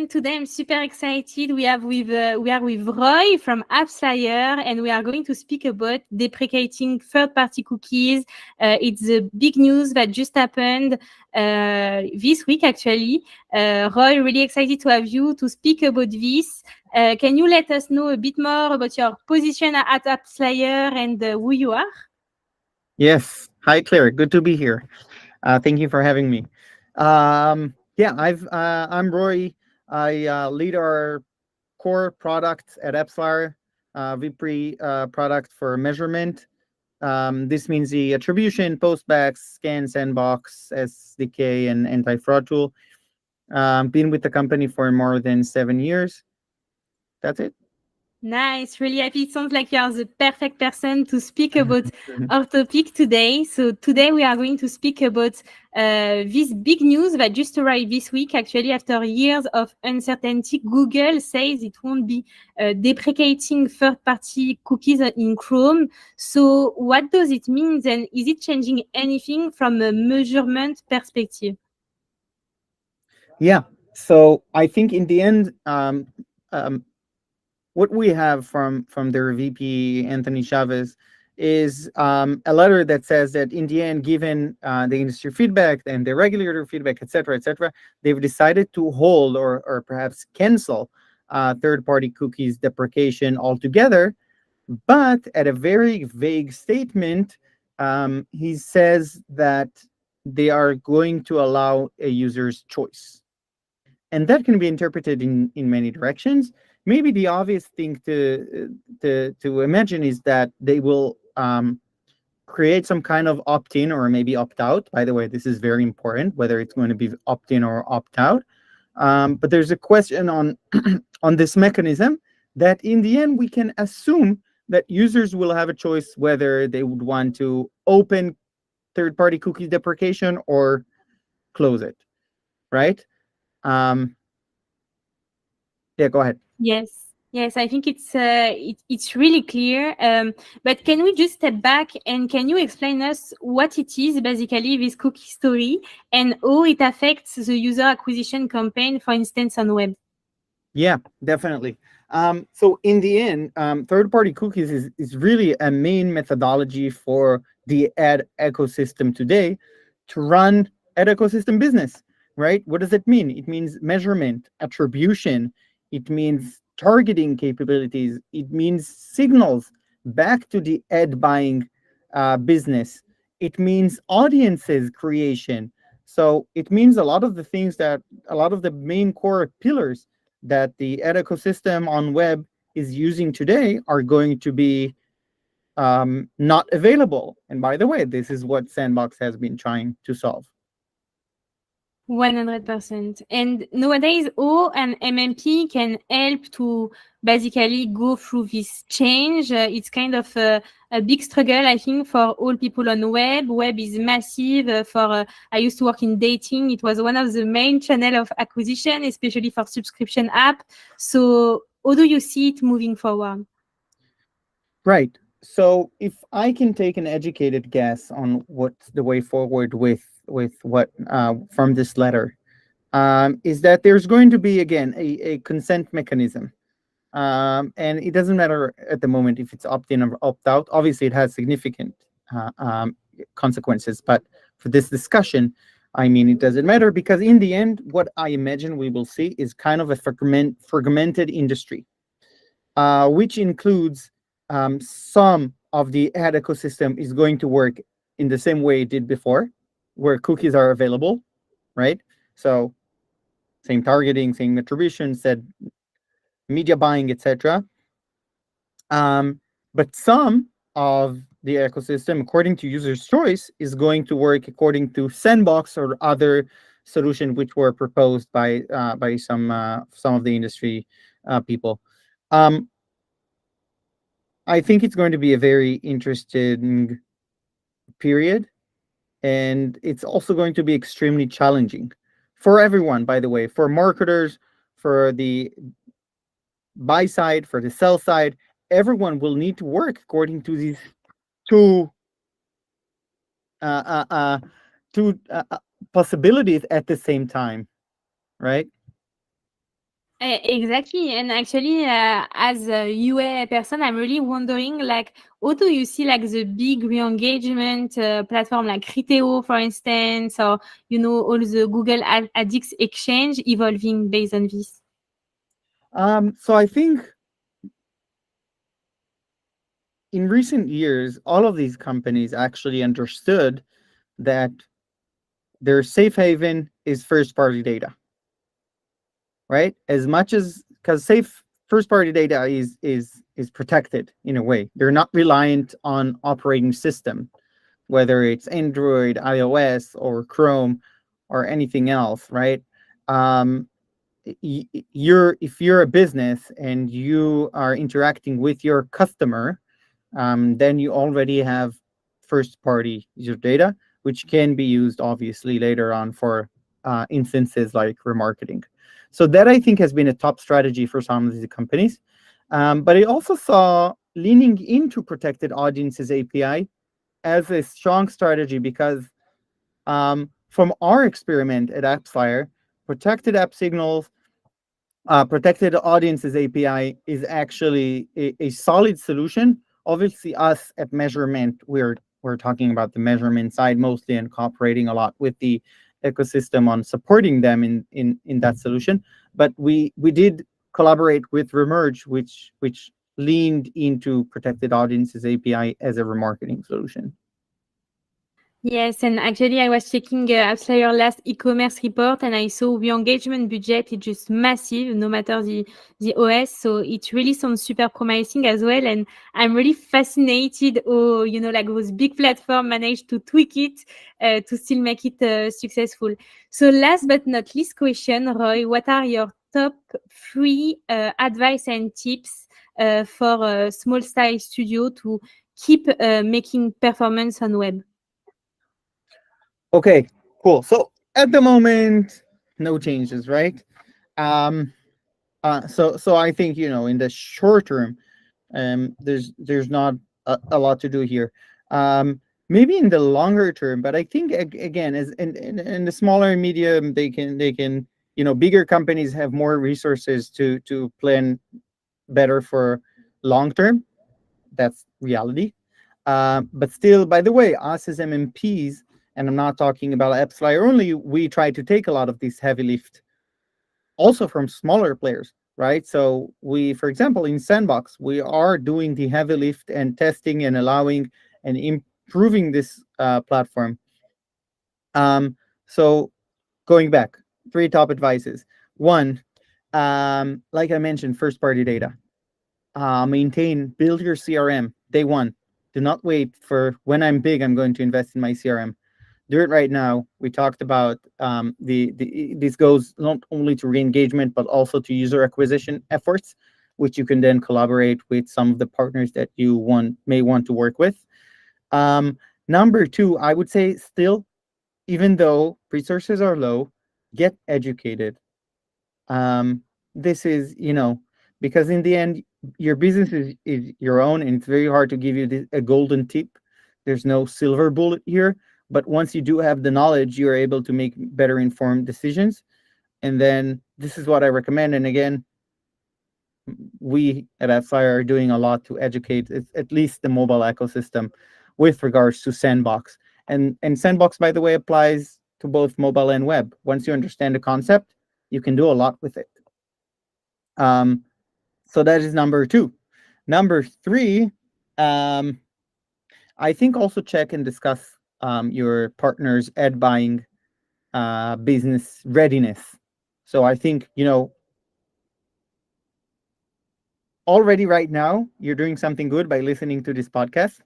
everyone. Today I'm super excited. We are with Roy from Appsflyer, and we are going to speak about deprecating third-party cookies. It's a big news that just happened this week, actually. Roy, really excited to have you to speak about this. Can you let us know a bit more about your position at Appsflyer and who you are? Yes. Hi, Claire. Good to be here. Thank you for having me. I'm Roy. I lead our core product at Appsflyer, VP product for measurement. This means the attribution, postbacks, scan, sandbox, SDK, and anti-fraud tool. Been with the company for more than 7 years. That's it. Nice, really happy. It sounds like you are the perfect person to speak about our topic today. So today we are going to speak about this big news that just arrived this week. Actually, after years of uncertainty, Google says it won't be deprecating third-party cookies in Chrome. So what does it mean, and is it changing anything from a measurement perspective? Yeah. So I think in the end, what we have from their VP Anthony Chavez is a letter that says that in the end, given the industry feedback and the regulator feedback, et cetera, they've decided to hold or perhaps cancel third-party cookies deprecation altogether. But at a very vague statement, he says that they are going to allow a user's choice. And that can be interpreted in many directions. Maybe the obvious thing to imagine is that they will create some kind of opt-in or maybe opt-out. By the way, this is very important, whether it's going to be opt-in or opt-out. But there's a question on on this mechanism that in the end we can assume that users will have a choice whether they would want to open third-party cookies deprecation or close it, right? Yeah, go ahead. Yes, I think it's really clear. But can we just step back and can you explain us what it is basically this cookie story and how it affects the user acquisition campaign, for instance, on web? Yeah, definitely. So in the end, third-party cookies is really a main methodology for the ad ecosystem today to run ad ecosystem business, right? What does it mean? It means measurement, attribution. It means targeting capabilities. It means signals back to the ad buying business. It means audiences creation. So it means a lot of the main core pillars that the ad ecosystem on web is using today are going to be not available. And by the way, this is what Sandbox has been trying to solve. 100%. And nowadays, how an MMP can help to basically go through this change. It's kind of a big struggle, I think, for all people on web. Web is massive. I used to work in dating. It was one of the main channel of acquisition, especially for subscription app. So how do you see it moving forward? Right. So if I can take an educated guess on what's the way forward with what from this letter, is that there's going to be again a consent mechanism, and it doesn't matter at the moment if it's opt-in or opt-out. Obviously, it has significant consequences, but for this discussion, I mean, it doesn't matter because in the end, what I imagine we will see is kind of a fragmented industry, which includes some of the ad ecosystem is going to work in the same way it did before, where cookies are available, right? So same targeting, same attribution, said media buying, etc. But some of the ecosystem, according to user's choice, is going to work according to Sandbox or other solution which were proposed by some of the industry people. I think it's going to be a very interesting period, and it's also going to be extremely challenging for everyone, by the way, for marketers, for the buy side, for the sell side. Everyone will need to work according to these two uh, uh, uh, two possibilities at the same time, right? Exactly. And actually, as a UA person, I'm really wondering, like, how do you see like the big re-engagement platform like Criteo, for instance, or all the Google Addicts exchange evolving based on this? So I think in recent years, all of these companies actually understood that their safe haven is first party data, right? As much as because safe first party data is protected in a way. They're not reliant on operating system, whether it's Android, iOS, or Chrome, or anything else, right? Um, if you're a business and you are interacting with your customer, then you already have first party user data, which can be used obviously later on for instances like remarketing. So that I think has been a top strategy for some of these companies. But I also saw leaning into protected audiences API as a strong strategy because from our experiment at Appsflyer, protected app signals, protected audiences API is actually a solid solution. Obviously, us at measurement, we're talking about the measurement side mostly and cooperating a lot with the ecosystem on supporting them in that solution. But we did collaborate with Remerge, which leaned into protected audiences API as a remarketing solution. Yes, and actually, I was checking Appsflyer last e-commerce report, and I saw the engagement budget is just massive, no matter the OS. So it really sounds super promising as well. And I'm really fascinated how like those big platforms manage to tweak it to still make it successful. So last but not least question, Roy, what are your top three advice and tips for a small style studio to keep making performance on web? Okay, cool. So at the moment, no changes, right? Um, so I think in the short term, there's not a lot to do here. Maybe in the longer term, but I think again, as in the smaller and medium, they can bigger companies have more resources to plan better for long term. That's reality. But still, by the way, us as MMPs, and I'm not talking about Appsflyer only, we try to take a lot of this heavy lift also from smaller players, right? So we, for example, in Sandbox, we are doing the heavy lift and testing and allowing and improving this platform. So going back, three top advices. One, like I mentioned, first party data. Build your CRM day one. Do not wait for when I'm big, I'm going to invest in my CRM. Do it right now. We talked about this goes not only to re-engagement but also to user acquisition efforts, which you can then collaborate with some of the partners that you may want to work with. Number two, I would say still, even though resources are low, get educated. This is because in the end your business is your own, and it's very hard to give you a golden tip. There's no silver bullet here, but once you do have the knowledge, you're able to make better informed decisions. And then this is what I recommend. And again, we at Appsflyer are doing a lot to educate at least the mobile ecosystem with regards to Sandbox. And Sandbox, by the way, applies to both mobile and web. Once you understand the concept, you can do a lot with it. So that is number two. Number three, I think also check and discuss your partner's ad buying business readiness. So I think, already right now, you're doing something good by listening to this podcast,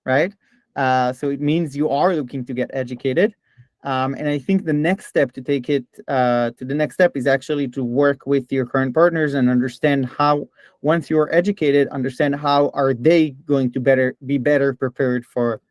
right? So it means you are looking to get educated. And I think the next step to take it to the next step is actually to work with your current partners and understand how, once you're educated, understand how are they going to be better prepared for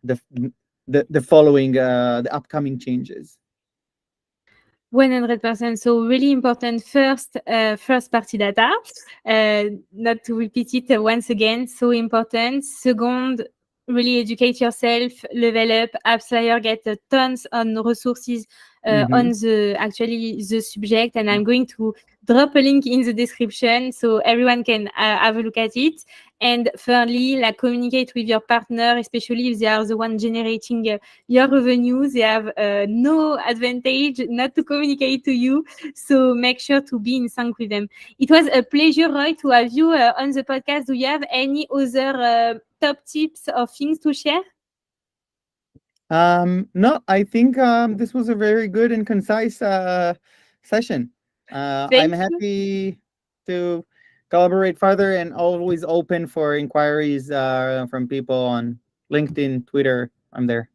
the following the upcoming changes. 100%. So really important first party data, not to repeat it once again, so important. Second, really educate yourself, level up. Appsflyer get tons on resources on the subject, and I'm going to drop a link in the description so everyone can have a look at it. And thirdly, like, communicate with your partner, especially if they are the one generating your revenue. They have no advantage not to communicate to you. So make sure to be in sync with them. It was a pleasure, Roy, to have you on the podcast. Do you have any other top tips or things to share? No, I think this was a very good and concise session. I'm happy to collaborate further and always open for inquiries from people on LinkedIn, Twitter. I'm there.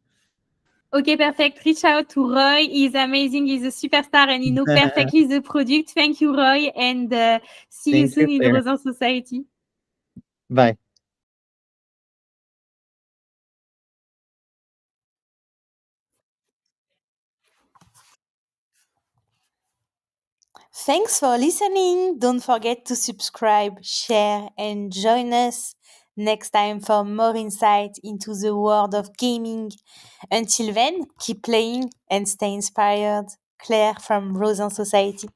Okay, perfect. Reach out to Roy. He's amazing. He's a superstar and he knows perfectly the product. Thank you, Roy, and see you soon in Rzain Society. Bye. Thanks for listening. Don't forget to subscribe, share, and join us next time for more insight into the world of gaming. Until then, keep playing and stay inspired. Claire from Rzain Society.